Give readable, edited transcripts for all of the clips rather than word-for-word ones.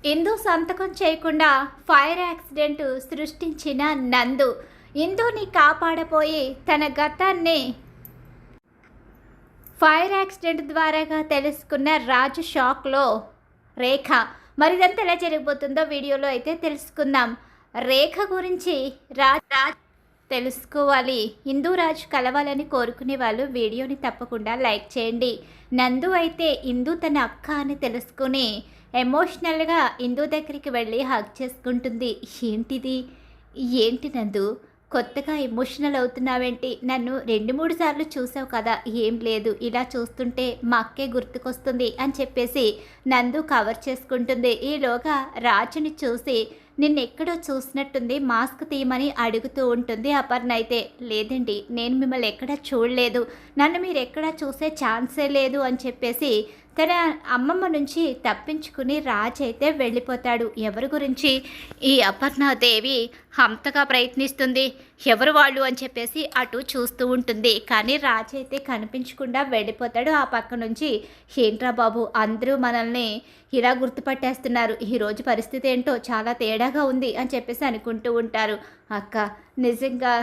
ఇందు సంతకం చేయకుండా fire accident సృష్టించిన నందు ఇందుని కాపాడపోయి తన గతాన్ని ఫైర్ యాక్సిడెంట్ ద్వారాగా తెలుసుకున్న రాజు షాక్లో రేఖ. మరిదంతా ఎలా జరిగిపోతుందో వీడియోలో అయితే తెలుసుకుందాం. రేఖ గురించి రాజ్ తెలుసుకోవాలి, ఇందు రాజు కలవాలని కోరుకునే వాళ్ళు వీడియోని తప్పకుండా లైక్ చేయండి. నందు అయితే ఇందు తన అక్క అని తెలుసుకుని ఎమోషనల్గా ఇందు దగ్గరికి వెళ్ళి హగ్ చేసుకుంటుంది. ఏంటి నందు, కొత్తగా ఎమోషనల్ అవుతున్నావేంటి? నన్ను 2-3 సార్లు చూసావు కదా. ఏం లేదు, ఇలా చూస్తుంటే మా అక్కే గుర్తుకొస్తుంది అని చెప్పేసి నందు కవర్ చేసుకుంటుంది. ఈలోగా రాజుని చూసి నిన్నెక్కడో చూసినట్టుంది, మాస్క్ తీయమని అడుగుతూ ఉంటుంది అపర్ణ. అయితే లేదండి, నేను మిమ్మల్ని ఎక్కడా చూడలేదు, నన్ను మీరు ఎక్కడా చూసే ఛాన్సే లేదు అని చెప్పేసి తన అమ్మమ్మ నుంచి తప్పించుకుని రాజ్ అయితే వెళ్ళిపోతాడు. ఎవరి గురించి ఈ అపర్ణాదేవి అంతగా ప్రయత్నిస్తుంది, ఎవరు వాళ్ళు అని చెప్పేసి అటు చూస్తూ ఉంటుంది. కానీ రాజ్ అయితే కనిపించకుండా వెళ్ళిపోతాడు. ఆ పక్క నుంచి ఏంట్రా బాబు, అందరూ మనల్ని ఇలా గుర్తుపట్టేస్తున్నారు, ఈరోజు పరిస్థితి ఏంటో చాలా తేడాగా ఉంది అని చెప్పేసి అనుకుంటూ ఉంటారు. అక్క, నిజంగా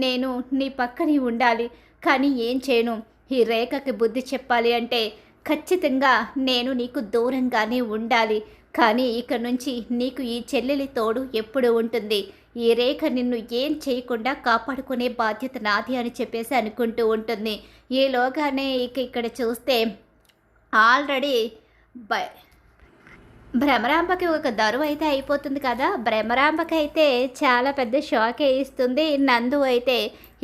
నేను నీ పక్కనే ఉండాలి, కానీ ఏం చేయను, ఈ రేఖకి బుద్ధి చెప్పాలి అంటే ఖచ్చితంగా నేను నీకు దూరంగానే ఉండాలి. కానీ ఇక నుంచి నీకు ఈ చెల్లెలి తోడు ఎప్పుడు ఉంటుంది. ఈ రేఖ నిన్ను ఏం చేయకుండా కాపాడుకునే బాధ్యత నాది అని చెప్పేసి అనుకుంటూ ఉంటుంది. ఈలోగానే ఇక్కడ చూస్తే ఆల్రెడీ భ్రమరాంబకి ఒక దరువు అయితే అయిపోతుంది కదా. భ్రమరాంబకి అయితే చాలా పెద్ద షాక్ ఇస్తుంది. నందు అయితే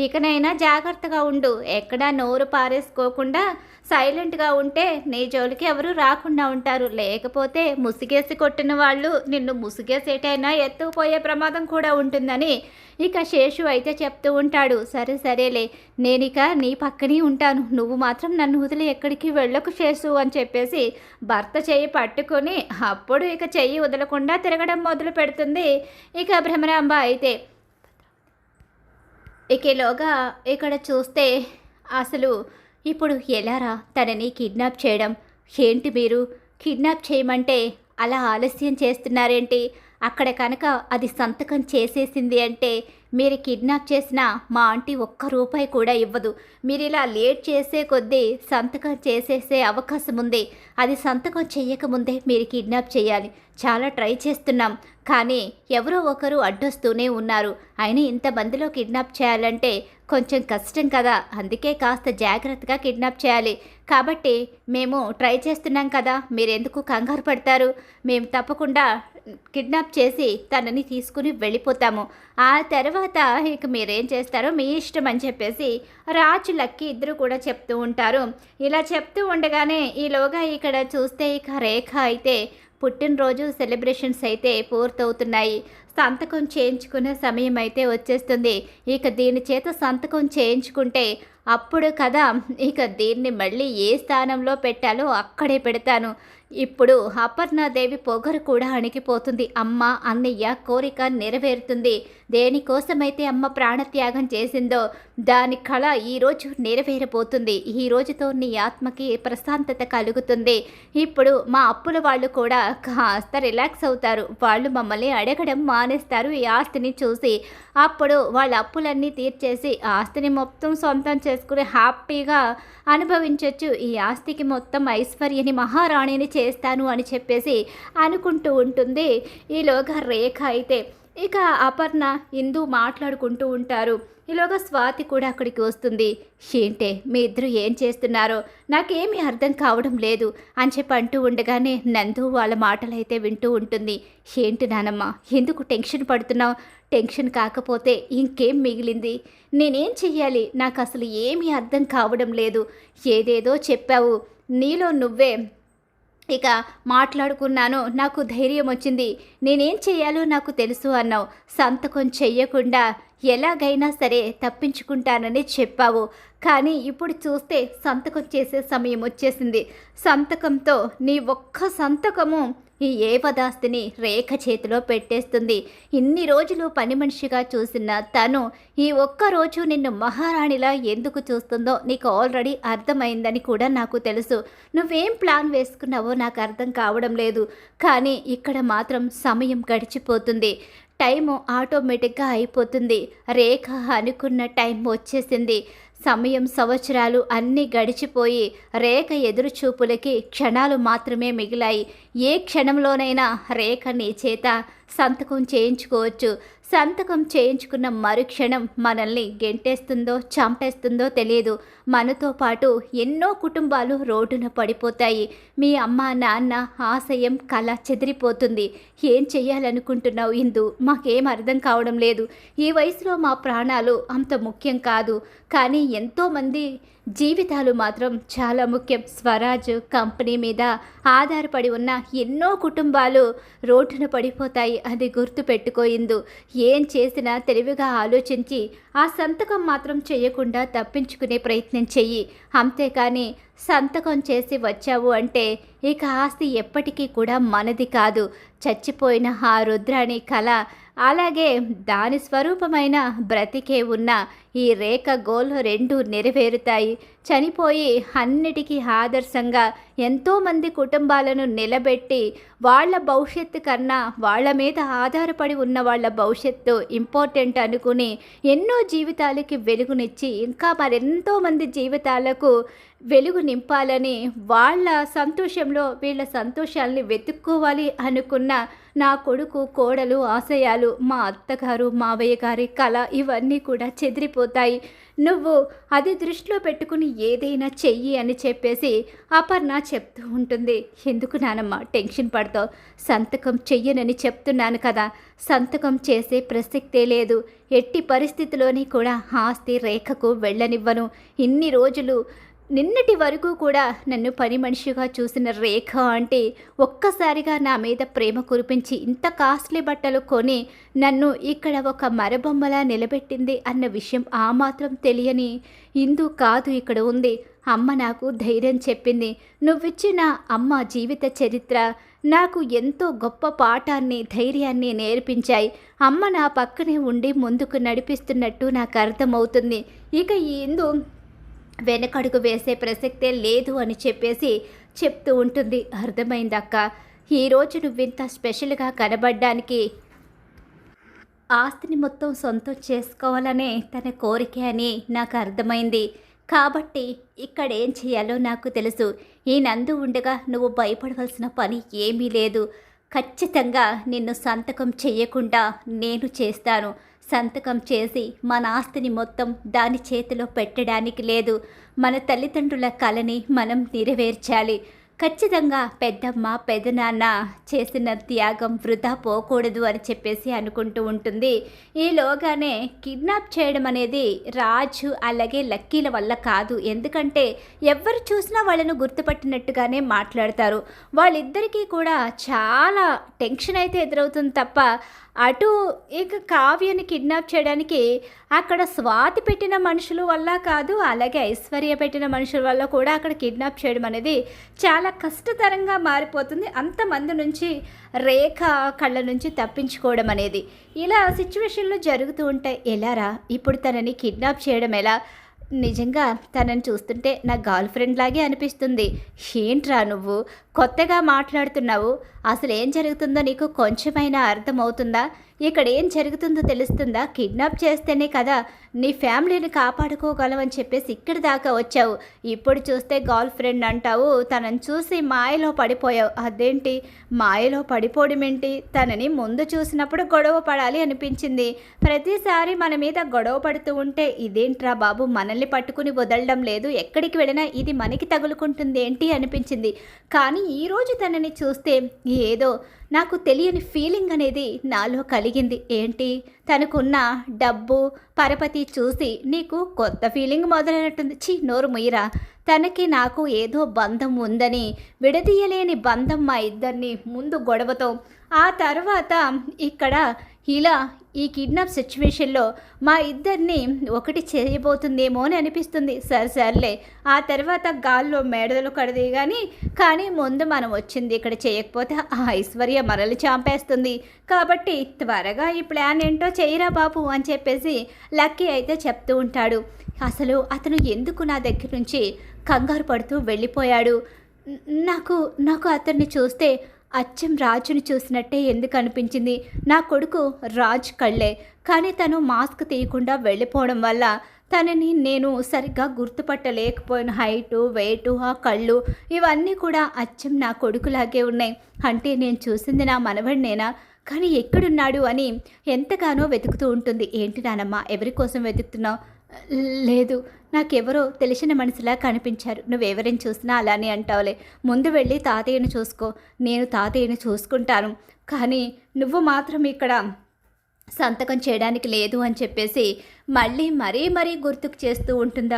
ఇకనైనా జాగ్రత్తగా ఉండు, ఎక్కడా నోరు పారేసుకోకుండా సైలెంట్గా ఉంటే నీ జోలికి ఎవరు రాకుండా ఉంటారు, లేకపోతే ముసిగేసి కొట్టిన వాళ్ళు నిన్ను ముసిగేసేటైనా ఎత్తుకుపోయే ప్రమాదం కూడా ఉంటుందని ఇక శేషు అయితే చెప్తూ ఉంటాడు. సరేలే, నేనిక నీ పక్కనే ఉంటాను, నువ్వు మాత్రం నన్ను వదిలి ఎక్కడికి వెళ్ళకు శేషు అని చెప్పేసి భర్త చెయ్యి పట్టుకొని అప్పుడు ఇక చెయ్యి వదలకుండా తిరగడం మొదలు పెడుతుంది ఇక భ్రమరాంబ అయితే. ఇకలోగా ఇక్కడ చూస్తే అసలు ఇప్పుడు ఎలారా తనని కిడ్నాప్ చేయడం? ఏంటి మీరు కిడ్నాప్ చేయమంటే అలా ఆలస్యం చేస్తున్నారేంటి? అక్కడ కనుక అది సంతకం చేసేసింది అంటే మీరు కిడ్నాప్ చేసిన మా ఆంటీ ₹1 కూడా ఇవ్వదు. మీరు ఇలా లేట్ చేసే కొద్దీ సంతకం చేసేసే అవకాశం ఉంది. అది సంతకం చేయకముందే మీరు కిడ్నాప్ చేయాలి. చాలా ట్రై చేస్తున్నాం, కానీ ఎవరో ఒకరు అడ్డొస్తూనే ఉన్నారు. అయినా ఇంతమందిలో కిడ్నాప్ చేయాలంటే కొంచెం కష్టం కదా, అందుకే కాస్త జాగ్రత్తగా కిడ్నాప్ చేయాలి. కాబట్టి మేము ట్రై చేస్తున్నాం కదా, మీరెందుకు కంగారు పడతారు? మేము తప్పకుండా కిడ్నాప్ చేసి తనని తీసుకుని వెళ్ళిపోతాము. ఆ తర్వాత ఇక మీరేం చేస్తారో మీ ఇష్టం అని చెప్పేసి రాజు లక్కీ ఇద్దరు కూడా చెప్తూ ఉంటారు. ఇలా చెప్తూ ఉండగానే ఈలోగా ఇక్కడ చూస్తే ఇక రేఖ అయితే పుట్టినరోజు సెలబ్రేషన్స్ అయితే పూర్తవుతున్నాయి. సంతకం చేయించుకునే సమయం అయితే వచ్చేస్తుంది. ఇక దీని చేత సంతకం చేయించుకుంటే అప్పుడు కదా ఇక దీన్ని మళ్ళీ ఏ స్థానంలో పెట్టాలో అక్కడే పెడతాను. ఇప్పుడు అపర్ణాదేవి పొగరు కూడా అణిగిపోతుంది. అమ్మ అన్నయ్య కోరిక నెరవేరుతుంది. దేనికోసమైతే అమ్మ ప్రాణత్యాగం చేసిందో దాని కళ ఈరోజు నెరవేరబోతుంది. ఈ రోజుతో నీ ఆత్మకి ప్రశాంతత కలుగుతుంది. ఇప్పుడు మా అప్పుల వాళ్ళు కూడా కాస్త రిలాక్స్ అవుతారు. వాళ్ళు మమ్మల్ని అడగడం మానేస్తారు ఈ ఆస్తిని చూసి. అప్పుడు వాళ్ళ అప్పులన్నీ తీర్చేసి ఆస్తిని మొత్తం సొంతం చేసుకుని హ్యాపీగా అనుభవించవచ్చు. ఈ ఆస్తికి మొత్తం ఐశ్వర్యని మహారాణిని చేస్తాను అని చెప్పేసి అనుకుంటూ ఉంటుంది. ఈలోగా రేఖ అయితే ఇక అపర్ణ ఇందు మాట్లాడుకుంటూ ఉంటారు. ఈలోగా స్వాతి కూడా అక్కడికి వస్తుంది. ఏంటే మీ ఇద్దరు ఏం చేస్తున్నారో నాకేమీ అర్థం కావడం లేదు అని చెప్పి అంటూ ఉండగానే నందు వాళ్ళ మాటలైతే వింటూ ఉంటుంది. ఏంటి నానమ్మ, ఎందుకు టెన్షన్ పడుతున్నావు? టెన్షన్ కాకపోతే ఇంకేం మిగిలింది? నేనేం చెయ్యాలి? నాకు అసలు ఏమీ అర్థం కావడం లేదు. ఏదేదో చెప్పావు, నీలో నువ్వే ఇక మాట్లాడుకున్నాను, నాకు ధైర్యం వచ్చింది, నేనేం చెయ్యాలో నాకు తెలుసు అన్నావు. సంతకం చెయ్యకుండా ఎలాగైనా సరే తప్పించుకుంటానని చెప్పావు. కానీ ఇప్పుడు చూస్తే సంతకం చేసే సమయం వచ్చేసింది. సంతకంతో నీ ఒక్క సంతకము ఈ ఏవదాస్తిని రేఖ చేతిలో పెట్టేస్తుంది. ఇన్ని రోజులు పని మనిషిగా చూసిన తను ఈ ఒక్కరోజు నిన్ను మహారాణిలా ఎందుకు చూస్తుందో నీకు ఆల్రెడీ అర్థమైందని కూడా నాకు తెలుసు. నువ్వేం ప్లాన్ వేసుకున్నావో నాకు అర్థం కావడం లేదు. కానీ ఇక్కడ మాత్రం సమయం గడిచిపోతుంది. టైము ఆటోమేటిక్గా అయిపోతుంది. రేఖ అనుకున్న టైం వచ్చేసింది. సమయం సంవత్సరాలు అన్నీ గడిచిపోయి రేఖ ఎదురుచూపులకి క్షణాలు మాత్రమే మిగిలాయి. ఏ క్షణంలోనైనా రేఖ నీ చేత సంతకం చేయించుకోవచ్చు. సంతకం చేయించుకున్న మరుక్షణం మనల్ని గెంటేస్తుందో చంపేస్తుందో తెలియదు. మనతో పాటు ఎన్నో కుటుంబాలు రోడ్డున పడిపోతాయి. మీ అమ్మ నాన్న ఆశయం కళ చెదిరిపోతుంది. ఏం చెయ్యాలనుకుంటున్నావు ఇందు? మాకేం అర్థం కావడం లేదు. ఈ వయసులో మా ప్రాణాలు అంత ముఖ్యం కాదు, కానీ ఎంతోమంది జీవితాలు మాత్రం చాలా ముఖ్యం. స్వరాజ్ కంపెనీ మీద ఆధారపడి ఉన్న ఎన్నో కుటుంబాలు రోడ్డున పడిపోతాయి. అది గుర్తు పెట్టుకోయిందు. ఏం చేసినా తెలివిగా ఆలోచించి ఆ సంతకం మాత్రం చేయకుండా తప్పించుకునే ప్రయత్నం చెయ్యి. అంతేకాని సంతకం చేసి వచ్చావు అంటే ఇక ఆస్తి ఎప్పటికీ కూడా మనది కాదు. చచ్చిపోయిన ఆ రుద్రాణి కళ, అలాగే దాని స్వరూపమైన బ్రతికే ఉన్న ఈ రేఖ గోల్ రెండు నెరవేరుతాయి. చనిపోయి అన్నిటికీ ఆదర్శంగా ఎంతోమంది కుటుంబాలను నిలబెట్టి వాళ్ళ భవిష్యత్తు కన్నా వాళ్ళ మీద ఆధారపడి ఉన్న వాళ్ళ భవిష్యత్తు ఇంపార్టెంట్ అనుకుని ఎన్నో జీవితాలకి వెలుగునిచ్చి ఇంకా మరెంతోమంది జీవితాలకు వెలుగు నింపాలని వాళ్ళ సంతోషంలో వీళ్ళ సంతోషాలని వెతుక్కోవాలి అనుకున్న నా కొడుకు కోడలు ఆశయాలు, మా అత్తగారు మావయ్య గారి కళ ఇవన్నీ కూడా చెదిరిపోతాయి. నువ్వు అది దృష్టిలో పెట్టుకుని ఏదైనా చెయ్యి అని చెప్పేసి అపర్ణ చెప్తూ ఉంటుంది. ఎందుకు నానమ్మ టెన్షన్ పడతావు? సంతకం చెయ్యనని చెప్తున్నాను కదా. సంతకం చేసే ప్రసక్తే లేదు. ఎట్టి పరిస్థితిలోని కూడా ఆస్తి రేఖకు వెళ్ళనివ్వను. ఇన్ని రోజులు నిన్నటి వరకు కూడా నన్ను పని మనిషిగా చూసిన రేఖ అంటే ఒక్కసారిగా నా మీద ప్రేమ కురిపించి ఇంత కాస్ట్లీ బట్టలు కొని నన్ను ఇక్కడ ఒక మరబొమ్మలా నిలబెట్టింది అన్న విషయం ఆ మాత్రం తెలియని ఇందు కాదు ఇక్కడ ఉంది. అమ్మ నాకు ధైర్యం చెప్పింది. నువ్విచ్చిన అమ్మ జీవిత చరిత్ర నాకు ఎంతో గొప్ప పాఠాన్ని ధైర్యాన్ని నేర్పించాయి. అమ్మ నా పక్కనే ఉండి ముందుకు నడిపిస్తున్నట్టు నాకు అర్థమవుతుంది. ఇక ఈ ఇందు వెనకడుగు వేసే ప్రసక్తే లేదు అని చెప్పేసి చెప్తూ ఉంటుంది. అర్థమైందక్క, ఈరోజు నువ్వింత స్పెషల్గా కనబడ్డానికి ఆస్తిని మొత్తం సొంతం చేసుకోవాలనే తన కోరిక అని నాకు అర్థమైంది. కాబట్టి ఇక్కడ ఏం చేయాలో నాకు తెలుసు. ఈ నందు ఉండగా నువ్వు భయపడవలసిన పని ఏమీ లేదు. ఖచ్చితంగా నిన్ను సంతకం చెయ్యకుండా నేను చేస్తాను. సంతకం చేసి మన ఆస్తిని మొత్తం దాని చేతిలో పెట్టడానికి లేదు. మన తల్లిదండ్రుల కలని మనం నెరవేర్చాలి. ఖచ్చితంగా పెద్దమ్మ పెదనాన్న చేసిన త్యాగం వృధా పోకూడదు అని చెప్పేసి అనుకుంటూ ఉంటుంది. ఈలోగానే కిడ్నాప్ చేయడం అనేది రాజు అలాగే లక్కీల వల్ల కాదు. ఎందుకంటే ఎవరు చూసినా వాళ్ళను గుర్తుపట్టినట్టుగానే మాట్లాడతారు. వాళ్ళిద్దరికీ కూడా చాలా టెన్షన్ అయితే ఎదురవుతుంది తప్ప అటు ఇక కావ్యని కిడ్నాప్ చేయడానికి అక్కడ స్వాతి పెట్టిన మనుషుల వల్ల కాదు, అలాగే ఐశ్వర్య పెట్టిన మనుషుల వల్ల కూడా అక్కడ కిడ్నాప్ చేయడం అనేది చాలా కష్టతరంగా మారిపోతుంది. అంతమంది నుంచి రేఖ కళ్ళ నుంచి తప్పించుకోవడం అనేది ఇలా సిచ్యువేషన్లో జరుగుతూ ఉంటాయి. ఎలారా ఇప్పుడు తనని కిడ్నాప్ చేయడం ఎలా? నిజంగా తనని చూస్తుంటే నా గర్ల్ ఫ్రెండ్ లాగే అనిపిస్తుంది. ఏంట్రా నువ్వు కొత్తగా మాట్లాడుతున్నావు? అసలు ఏం జరుగుతుందో నీకు కొంచెమైనా అర్థమవుతుందా? ఇక్కడ ఏం జరుగుతుందో తెలుస్తుందా? కిడ్నాప్ చేస్తేనే కదా నీ ఫ్యామిలీని కాపాడుకోగలవని చెప్పేసి ఇక్కడి దాకా వచ్చావు. ఇప్పుడు చూస్తే గర్ల్ ఫ్రెండ్ అంటావు. తనని చూసి మాయలో పడిపోయావు. అదేంటి మాయలో పడిపోవడం ఏంటి? తనని ముందు చూసినప్పుడు గొడవ పడాలి అనిపించింది. ప్రతిసారి మన మీద గొడవ పడుతూ ఉంటే ఇదేంట్రా బాబు మనల్ని పట్టుకుని వదలడం లేదు, ఎక్కడికి వెళ్ళినా ఇది మనకి తగులుకుంటుంది ఏంటి అనిపించింది. కానీ ఈరోజు తనని చూస్తే ఏదో నాకు తెలియని ఫీలింగ్ అనేది నాలో కలిగింది. ఏంటి? తనకున్న డబ్బు పరపతి చూసి నీకు కొత్త ఫీలింగ్ మొదలైనట్టుంది. నోరు ముయ్యరా. తనకి నాకు ఏదో బంధం ఉందని, విడదీయలేని బంధం మా ఇద్దరిని ముందు గొడవతో, ఆ తర్వాత ఇక్కడ ఇలా ఈ కిడ్నాప్ సిచ్యువేషన్లో మా ఇద్దరిని ఒకటి చేయబోతుందేమో అని అనిపిస్తుంది. సర్లే ఆ తర్వాత గాల్లో మేడలు కడది కానీ ముందు మనం వచ్చింది ఇక్కడ చేయకపోతే ఆ ఐశ్వర్య మనల్ని చంపేస్తుంది. కాబట్టి త్వరగా ఈ ప్లాన్ ఏంటో చేయరా బాబు అని చెప్పేసి లక్కీ అయితే చెప్తూ ఉంటాడు. అసలు అతను ఎందుకు నా దగ్గర నుంచి కంగారు పడుతూ వెళ్ళిపోయాడు? నాకు నాకు అతన్ని చూస్తే అచ్చం రాజుని చూసినట్టే ఎందుకు అనిపించింది? నా కొడుకు రాజ్ కళ్ళే, కానీ తను మాస్క్ తీయకుండా వెళ్ళిపోవడం వల్ల తనని నేను సరిగ్గా గుర్తుపట్టలేకపోయిన. హైటు, వెయిటు, ఆ కళ్ళు ఇవన్నీ కూడా అచ్చం నా కొడుకులాగే ఉన్నాయి. అంటే నేను చూసింది నా మనవడినేనా? కానీ ఎక్కడున్నాడు అని ఎంతగానో వెతుకుతూ ఉంటుంది. ఏంటి నానమ్మ, ఎవరి కోసం వెతుకుతున్నావు? లేదు, నాకెవరో తెలిసిన మనిషిలా కనిపించారు. నువ్వెవరిని చూసినా అలానే అంటావులే. ముందు వెళ్ళి తాతయ్యను చూసుకో, నేను తాతయ్యను చూసుకుంటాను. కానీ నువ్వు మాత్రం ఇక్కడ సంతకం చేయడానికి లేదు అని చెప్పేసి మరీ గుర్తుకు చేస్తూ ఉంటుంది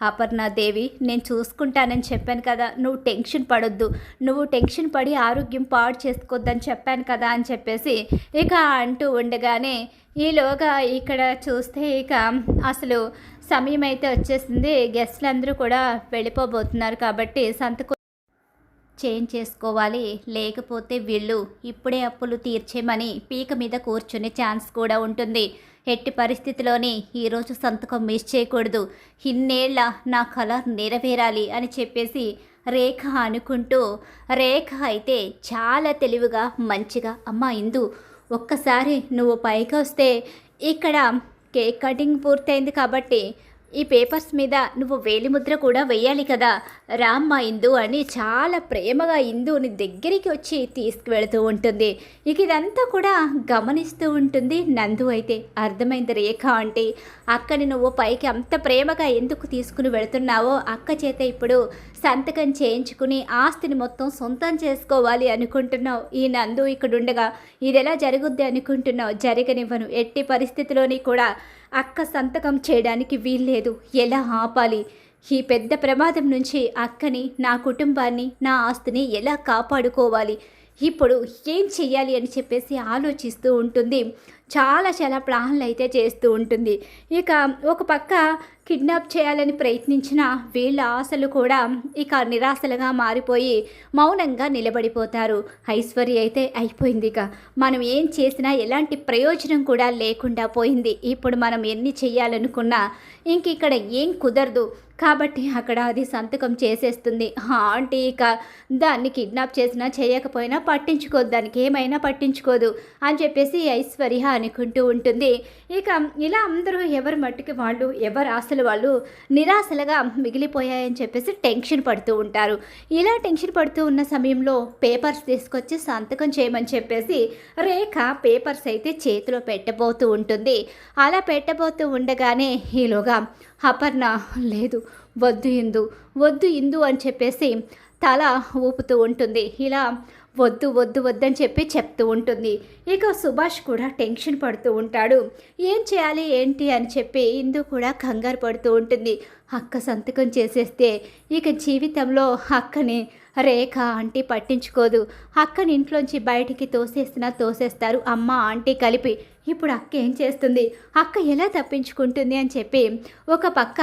అపర్ణ దేవి, నేను చూసుకుంటానని చెప్పాను కదా, నువ్వు టెన్షన్ పడొద్దు, నువ్వు టెన్షన్ పడి ఆరోగ్యం పాడు చేసుకోవద్దని చెప్పాను కదా అని చెప్పేసి ఇక అంటూ ఉండగానే ఈలోగా ఇక్కడ చూస్తే ఇక అసలు సమయం అయితే వచ్చేసింది. గెస్ట్లు అందరూ కూడా వెళ్ళిపోబోతున్నారు కాబట్టి సంతకం చేంజ్ చేసుకోవాలి, లేకపోతే వీళ్ళు ఇప్పుడే అప్పులు తీర్చేమని పీక మీద కూర్చునే ఛాన్స్ కూడా ఉంటుంది. ఎట్టి పరిస్థితిలోని ఈరోజు సంతకం మిస్ చేయకూడదు, ఇన్నేళ్ల నా కల నెరవేరాలి అని చెప్పేసి రేఖ అనుకుంటూ, రేఖ అయితే చాలా తెలివిగా మంచిగా, అమ్మా ఇందు ఒక్కసారి నువ్వు పైకి వస్తే ఇక్కడ కేక్ కటింగ్ పూర్తయింది కాబట్టి ఈ పేపర్స్ మీద నువ్వు వేలిముద్ర కూడా వెయ్యాలి కదా, రామ్మ ఇందు అని చాలా ప్రేమగా ఇందుని దగ్గరికి వచ్చి తీసుకువెళుతూ ఉంటుంది. ఇక ఇదంతా కూడా గమనిస్తూ ఉంటుంది నందు. అయితే అర్థమైంది రేఖ అంటే అక్కని నువ్వు పైకి అంత ప్రేమగా ఎందుకు తీసుకుని వెళుతున్నావో, అక్క చేత ఇప్పుడు సంతకం చేయించుకుని ఆస్తిని మొత్తం సొంతం చేసుకోవాలి అనుకుంటున్నావు. ఈ నందు ఇక్కడుండగా ఇది ఎలా జరుగుద్ది అనుకుంటున్నావు? జరగనివ్వను, ఎట్టి పరిస్థితిలోని కూడా అక్క సంతకం చేయడానికి వీల్లేదు. ఎలా ఆపాలి? ఈ పెద్ద ప్రమాదం నుంచి అక్కని, నా కుటుంబాన్ని, నా ఆస్తిని ఎలా కాపాడుకోవాలి, ఇప్పుడు ఏం చెయ్యాలి అని చెప్పేసి ఆలోచిస్తూ ఉంటుంది. చాలా ప్లాన్లు అయితే చేస్తూ ఉంటుంది. ఇక ఒక పక్క కిడ్నాప్ చేయాలని ప్రయత్నించిన వీళ్ళ ఆశలు కూడా ఇక నిరాశలుగా మారిపోయి మౌనంగా నిలబడిపోతారు. ఐశ్వర్య అయితే అయిపోయింది, ఇక మనం ఏం చేసినా ఎలాంటి ప్రయోజనం కూడా లేకుండా పోయింది. ఇప్పుడు మనం ఎన్ని చెయ్యాలనుకున్నా ఇంక ఇక్కడ ఏం కుదరదు కాబట్టి అక్కడ అది సంతకం చేసేస్తుంది. ఆంటీ ఇక దాన్ని కిడ్నాప్ చేసినా చేయకపోయినా పట్టించుకోదు, దానికి ఏమైనా పట్టించుకోదు అని చెప్పేసి ఐశ్వర్య అనుకుంటూ ఉంటుంది. ఇక ఇలా అందరూ ఎవరి మట్టుకి వాళ్ళు, ఎవరి ఆశలు వాళ్ళు నిరాశలుగా మిగిలిపోయాయని చెప్పేసి టెన్షన్ పడుతూ ఉంటారు. ఇలా టెన్షన్ పడుతూ ఉన్న సమయంలో పేపర్స్ తీసుకొచ్చి సంతకం చేయమని చెప్పేసి రేఖ పేపర్స్ అయితే చేతిలో పెట్టబోతూ ఉంటుంది. అలా పెట్టబోతూ ఉండగానే ఈలోగా అపర్ణ లేదు, వద్దు ఇందు అని చెప్పేసి తల ఊపుతూ ఉంటుంది. ఇలా వద్దు అని చెప్పి చెప్తూ ఉంటుంది. ఇక సుభాష్ కూడా టెన్షన్ పడుతూ ఉంటాడు. ఏం చేయాలి ఏంటి అని చెప్పి ఇందు కూడా కంగారు పడుతూ ఉంటుంది. అక్క సంతకం చేసేస్తే ఇక జీవితంలో అక్కని రేఖ ఆంటీ పట్టించుకోదు, అక్కని ఇంట్లోంచి బయటికి తోసేస్తారు అమ్మ ఆంటీ కలిపి. ఇప్పుడు అక్క ఏం చేస్తుంది, అక్క ఎలా తప్పించుకుంటుంది అని చెప్పి ఒక పక్క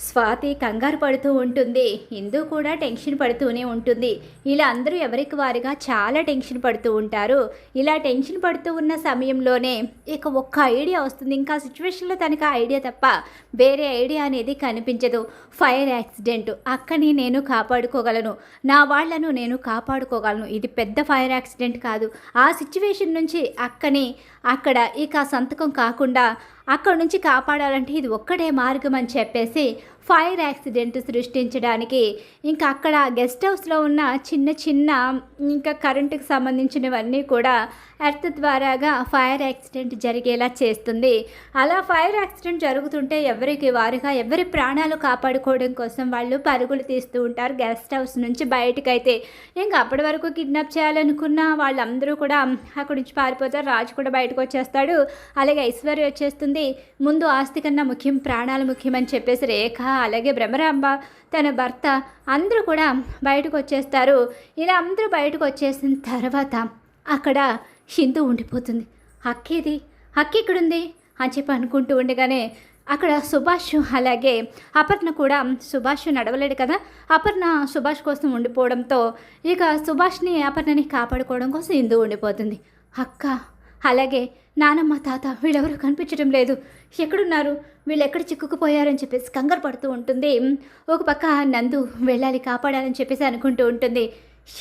స్వాతి కంగారు పడుతూ ఉంటుంది. ఇందు కూడా టెన్షన్ పడుతూనే ఉంటుంది. ఇలా అందరూ ఎవరికి వారిగా చాలా టెన్షన్ పడుతూ ఉంటారు. ఇలా టెన్షన్ పడుతూ ఉన్న సమయంలోనే ఇక ఒక్క ఐడియా వస్తుంది. ఇంకా సిచ్యువేషన్లో తనకి ఐడియా తప్ప వేరే ఐడియా అనేది కనిపించదు. ఫైర్ యాక్సిడెంట్, అక్కని నేను కాపాడుకోగలను, నా వాళ్లను నేను కాపాడుకోగలను. ఇది పెద్ద ఫైర్ యాక్సిడెంట్ కాదు. ఆ సిచ్యువేషన్ నుంచి అక్కని అక్కడ ఇక సంతకం కాకుండా అక్కడ నుంచి కాపాడాలంటే ఇది ఒక్కడే మార్గం అని చెప్పేసి ఫైర్ యాక్సిడెంట్ సృష్టించడానికి ఇంకా అక్కడ గెస్ట్ హౌస్లో ఉన్న చిన్న ఇంకా కరెంటుకి సంబంధించినవన్నీ కూడా ఎర్త్ ద్వారాగా ఫైర్ యాక్సిడెంట్ జరిగేలా చేస్తుంది. అలా ఫైర్ యాక్సిడెంట్ జరుగుతుంటే ఎవరికి వారుగా ఎవరి ప్రాణాలు కాపాడుకోవడం కోసం వాళ్ళు పరుగులు తీస్తూ ఉంటారు గెస్ట్ హౌస్ నుంచి బయటకైతే. ఇంకా అప్పటి వరకు కిడ్నాప్ చేయాలనుకున్న వాళ్ళందరూ కూడా అక్కడి నుంచి పారిపోతారు. రాజు కూడా బయటకు వచ్చేస్తాడు, అలాగే ఐశ్వర్య వచ్చేస్తుంది. ముందు ఆస్తి కన్నా ముఖ్యం, ప్రాణాలు ముఖ్యమని చెప్పేసి రేఖ అలాగే భ్రమరాంబ తన భర్త అందరూ కూడా బయటకు వచ్చేస్తారు. ఇలా అందరూ బయటకు వచ్చేసిన తర్వాత అక్కడ హిందూ ఉండిపోతుంది. అక్కేది అక్క ఎక్కడుంది అని చెప్పి అనుకుంటూ ఉండగానే అక్కడ సుభాష్ అలాగే అపర్ణ కూడా సుభాష్ నడవలేడు కదా, అపర్ణ సుభాష్ కోసం ఉండిపోవడంతో ఇక సుభాష్ని అపర్ణని కాపాడుకోవడం కోసం ఇందు ఉండిపోతుంది. అక్క అలాగే నానమ్మ తాత వీళ్ళెవరూ కనిపించడం లేదు, ఎక్కడున్నారు, వీళ్ళు ఎక్కడ చిక్కుకుపోయారని చెప్పేసి కంగారు పడుతూ ఉంటుంది. ఒక పక్క నందు వెళ్ళాలి కాపాడాలని చెప్పేసి అనుకుంటూ ఉంటుంది.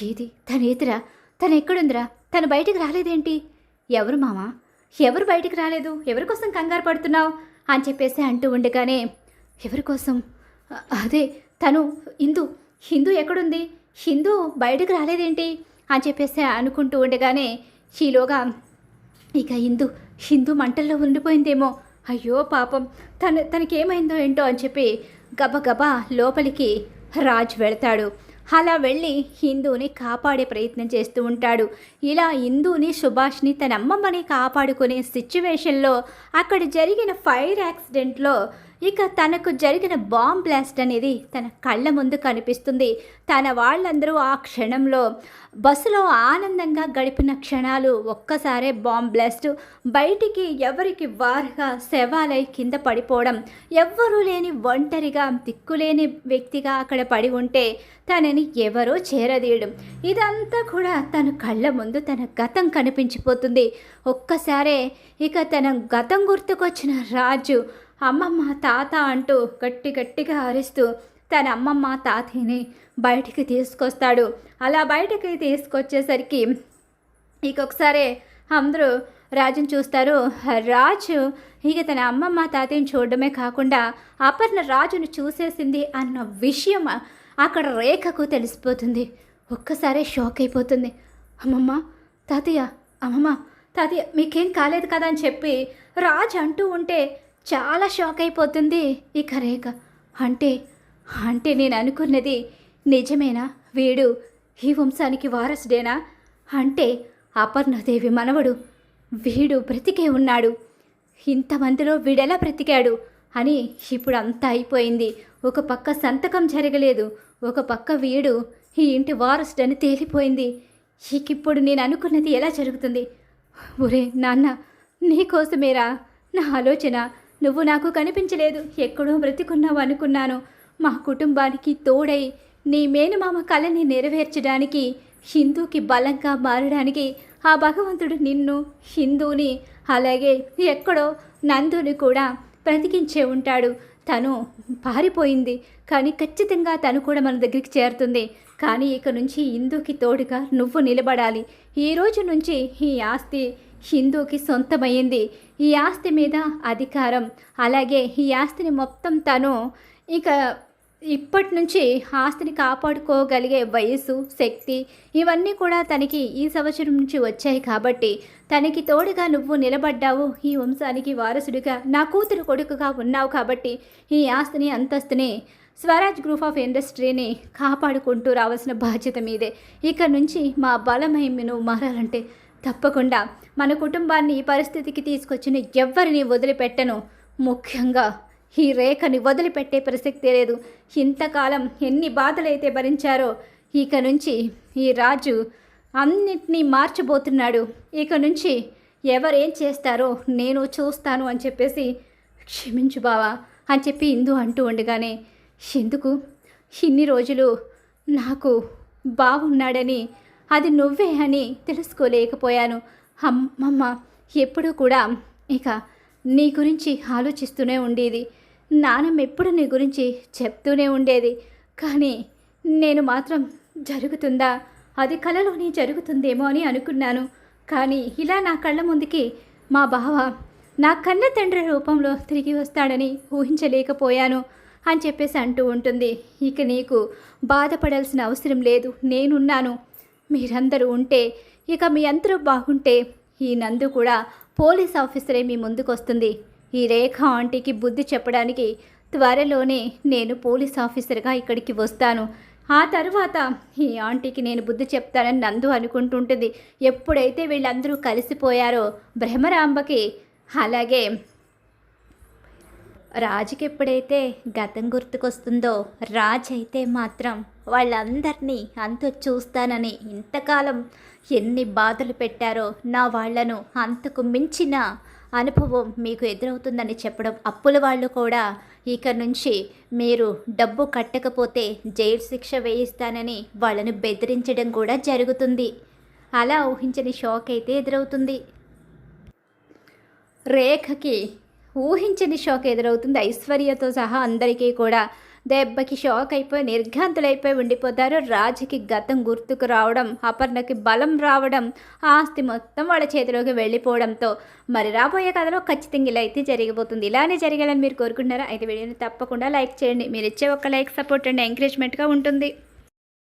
ఏది తను ఏదిరా, తను ఎక్కడుందిరా, తను బయటికి రాలేదేంటి, ఎవరు మామ, ఎవరు బయటికి రాలేదు, ఎవరి కోసం కంగారు పడుతున్నావు అని చెప్పేసి అంటూ ఉండగానే ఎవరి కోసం, అదే తను హిందూ ఎక్కడుంది, హిందూ బయటకు రాలేదేంటి అని చెప్పేసి అనుకుంటూ ఉండగానే ఈలోగా ఇక హిందూ మంటల్లో ఉండిపోయిందేమో, అయ్యో పాపం తనకేమైందో ఏంటో అని చెప్పి గబగబా లోపలికి రాజ్ వెళ్తాడు. అలా వెళ్ళి హిందూని కాపాడే ప్రయత్నం చేస్తూ ఉంటాడు. ఇలా హిందూని సుభాష్ని తన అమ్మమ్మని కాపాడుకునే సిచ్యువేషన్లో అక్కడ జరిగిన ఫైర్ యాక్సిడెంట్లో ఇక తనకు జరిగిన బాంబ్ బ్లాస్ట్ అనేది తన కళ్ళ ముందు కనిపిస్తుంది. తన వాళ్ళందరూ ఆ క్షణంలో బస్సులో ఆనందంగా గడిపిన క్షణాలు ఒక్కసారే బాంబ్ బ్లాస్ట్, బయటికి ఎవరికి వారుగా శవాలై కింద పడిపోవడం, ఎవ్వరూ లేని ఒంటరిగా దిక్కులేని వ్యక్తిగా అక్కడ పడి ఉంటే తనని ఎవరో చేరదీయడం, ఇదంతా కూడా తన కళ్ళ ముందు తన గతం కనిపించిపోతుంది. ఒక్కసారే ఇక తన గతం గుర్తుకొచ్చిన రాజు అమ్మమ్మ తాత అంటూ గట్టిగా అరుస్తూ తన అమ్మమ్మ తాతయ్యని బయటికి తీసుకొస్తాడు. అలా బయటికి తీసుకొచ్చేసరికి ఇంకొకసారి అందరూ రాజుని చూస్తారు. రాజు ఇక తన అమ్మమ్మ తాతయ్యని చూడడమే కాకుండా అపర్ణ రాజును చూసేసింది అన్న విషయం అక్కడ రేఖకు తెలిసిపోతుంది. ఒక్కసారి షాక్ అయిపోతుంది. అమ్మమ్మ తాతయ్య మీకేం కాలేదు కదా అని చెప్పి రాజు అంటూ ఉంటే చాలా షాక్ అయిపోతుంది ఇక రేఖ. అంటే నేను అనుకున్నది నిజమేనా, వీడు ఈ వంశానికి వారసుడేనా, అంటే అపర్ణదేవి మనవడు, వీడు బ్రతికే ఉన్నాడు, ఇంతమందిలో వీడెలా బ్రతికాడు అని ఇప్పుడు అంతా అయిపోయింది. ఒక పక్క సంతకం జరగలేదు, ఒక పక్క వీడు ఈ ఇంటి వారసుడని తేలిపోయింది. ఇప్పుడు నేను అనుకున్నది ఎలా జరుగుతుంది? ఒరే నాన్న, నీకోసమేరా నా ఆలోచన, నువ్వు నాకు కనిపించలేదు, ఎక్కడో బ్రతికున్నావు అనుకున్నాను. మా కుటుంబానికి తోడై నీ మేనమామ కళని నెరవేర్చడానికి, హిందూకి బలంగా మారడానికి ఆ భగవంతుడు నిన్ను, హిందూని, అలాగే ఎక్కడో నందుని కూడా బ్రతికించే ఉంటాడు. తను పారిపోయింది, కానీ ఖచ్చితంగా తను కూడా మన దగ్గరికి చేరుతుంది. కానీ ఇక నుంచి హిందూకి తోడుగా నువ్వు నిలబడాలి. ఈ రోజు నుంచి ఈ ఆస్తి హిందూకి సొంతమైంది. ఈ ఆస్తి మీద అధికారం, అలాగే ఈ ఆస్తిని మొత్తం తను ఇక ఇప్పటి నుంచి ఆస్తిని కాపాడుకోగలిగే వయసు, శక్తి ఇవన్నీ కూడా తనకి ఈ సంవత్సరం నుంచి వచ్చాయి. కాబట్టి తనకి తోడుగా నువ్వు నిలబడ్డావు, ఈ వంశానికి వారసుడిగా నా కూతురు కొడుకుగా ఉన్నావు. కాబట్టి ఈ ఆస్తిని, అంతస్తుని, స్వరాజ్ గ్రూప్ ఆఫ్ ఇండస్ట్రీని కాపాడుకుంటూ రావాల్సిన బాధ్యత మీదే. ఇక నుంచి మా బలమై నువ్వు మారాలంటే తప్పకుండా మన కుటుంబాన్ని ఈ పరిస్థితికి తీసుకొచ్చిన ఎవ్వరిని వదిలిపెట్టను, ముఖ్యంగా ఈ రేఖని వదిలిపెట్టే ప్రసక్తే లేదు. ఇంతకాలం ఎన్ని బాధలైతే భరించారో ఇక నుంచి ఈ రాజు అన్నిటినీ మార్చబోతున్నాడు. ఇక నుంచి ఎవరేం చేస్తారో నేను చూస్తాను అని చెప్పేసి క్షమించు బావా అని చెప్పి ఇందు అంటూ ఉండగానే, ఎందుకు ఇన్ని రోజులు నాకు బావున్నాడని, అది నువ్వే అని తెలుసుకోలేకపోయాను. అమ్మమ్మ ఎప్పుడూ కూడా ఇక నీ గురించి ఆలోచిస్తూనే ఉండేది, నానమ్మ ఎప్పుడు నీ గురించి చెప్తూనే ఉండేది. కానీ నేను మాత్రం జరుగుతుందా, అది కలలోనే జరుగుతుందేమో అని అనుకున్నాను. కానీ ఇలా నా కళ్ళ ముందుకి మా బావ నా కన్న తండ్రి రూపంలో తిరిగి వస్తాడని ఊహించలేకపోయాను అని చెప్పేసి అంటూ ఉంటుంది. ఇక నీకు బాధపడాల్సిన అవసరం లేదు, నేనున్నాను. మీరందరూ ఉంటే, ఇక మీ అందరూ బాగుంటే ఈ నందు కూడా పోలీస్ ఆఫీసరే మీ ముందుకు వస్తుంది. ఈ రేఖ ఆంటీకి బుద్ధి చెప్పడానికి త్వరలోనే నేను పోలీస్ ఆఫీసర్గా ఇక్కడికి వస్తాను. ఆ తర్వాత ఈ ఆంటీకి నేను బుద్ధి చెప్తానని నందు అనుకుంటుంటుంది. ఎప్పుడైతే వీళ్ళందరూ కలిసిపోయారో భ్రమరాంబకి, అలాగే రాజుకి ఎప్పుడైతే గతం గుర్తుకొస్తుందో, రాజ్ అయితే మాత్రం వాళ్ళందరినీ అంతు చూస్తానని ఇంతకాలం ఎన్ని బాధలు పెట్టారో నా వాళ్లను, అంతకు మించిన అనుభవం మీకు ఎదురవుతుందని చెప్పడం, అప్పుల వాళ్ళు కూడా ఇక నుంచి మీరు డబ్బు కట్టకపోతే జైలు శిక్ష వేయిస్తానని వాళ్ళను బెదిరించడం కూడా జరుగుతుంది. అలా ఊహించని షాక్ అయితే ఎదురవుతుంది. రేఖకి ఊహించని షాక్ ఎదురవుతుంది. ఐశ్వర్యతో సహా అందరికీ కూడా దెబ్బకి షాక్ అయిపోయి నిర్ఘాంతులైపోయి ఉండిపోతారు. రాజుకి గతం గుర్తుకు రావడం, అపర్ణకి బలం రావడం, ఆస్తి మొత్తం వాళ్ళ చేతిలోకి వెళ్ళిపోవడంతో మరి రాబోయే కథలో ఖచ్చితంగా ఇలా అయితే జరిగిపోతుంది. ఇలానే జరగాలని మీరు కోరుకుంటున్నారా? అయితే వీడియోని తప్పకుండా లైక్ చేయండి. మీరు ఇచ్చే ఒక లైక్ సపోర్ట్ అండ్ ఎంకరేజ్మెంట్గా ఉంటుంది.